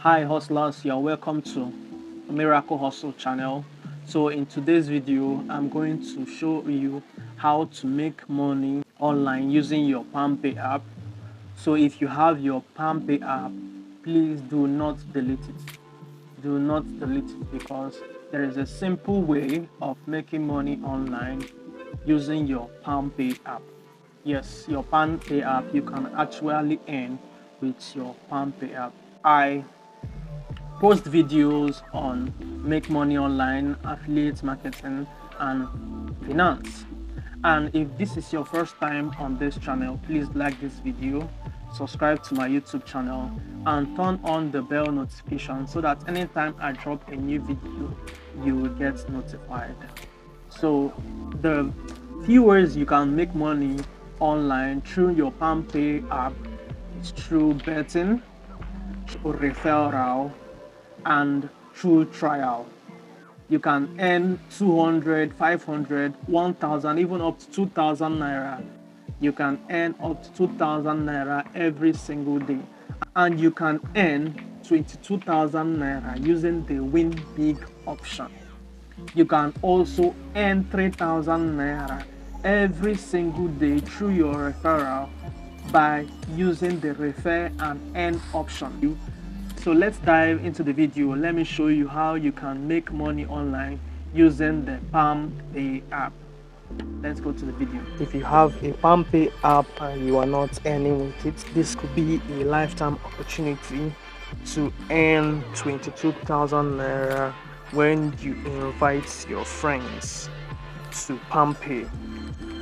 Hi hustlers, you're welcome to Miracle Hustle channel. So in today's video, I'm going to show you how to make money online using your Palmpay app. So if you have your Palmpay app, please do not delete it. Do not delete it because there is a simple way of making money online using your Palmpay app. Yes, your Palmpay app, you can actually earn with your Palmpay app. I post videos on make money online, affiliate marketing, and finance. And if this is your first time on this channel, please like this video, subscribe to my YouTube channel, and turn on the bell notification so that anytime I drop a new video, you will get notified. So the few ways you can make money online through your Palmpay app is through betting, through referral, and through trial. You can earn 200, 500, 1000, even up to 2000 naira. You can earn up to 2000 naira every single day. And you can earn 22,000 naira using the win big option. You can also earn 3000 naira every single day through your referral by using the refer and earn option. So let's dive into the video. Let me show you how you can make money online using the Palmpay app. Let's go to the video. If you have a Palmpay app and you are not earning with it, this could be a lifetime opportunity to earn 22,000 naira when you invite your friends to Palmpay.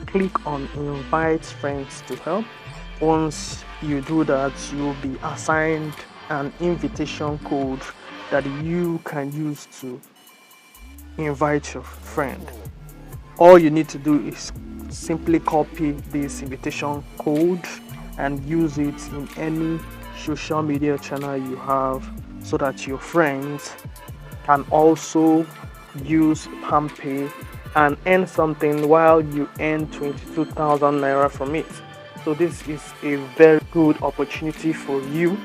Click on invite friends to help. Once you do that, you'll be assigned an invitation code that you can use to invite your friend. All you need to do is simply copy this invitation code and use it in any social media channel you have so that your friends can also use Palmpay and earn something while you earn 22,000 naira from it. So this is a very good opportunity for you.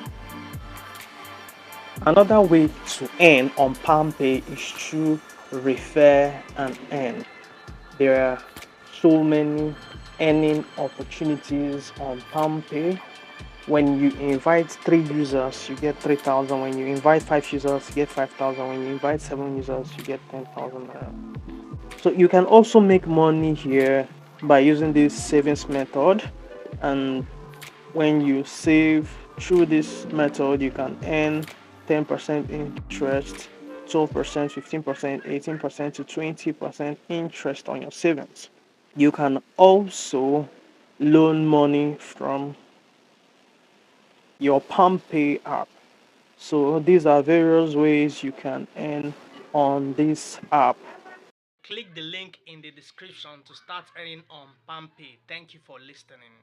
Another way to earn on Palmpay is through refer and earn. There are so many earning opportunities on Palmpay. When you invite 3 users, you get 3,000. When you invite 5 users, you get 5,000. When you invite 7 users, you get 10,000. So you can also make money here by using this savings method. And when you save through this method, you can earn 10% interest, 12%, 15%, 18% to 20% interest on your savings. You can also loan money from your Palmpay app. So these are various ways you can earn on this app. Click the link in the description to start earning on Palmpay. Thank you for listening.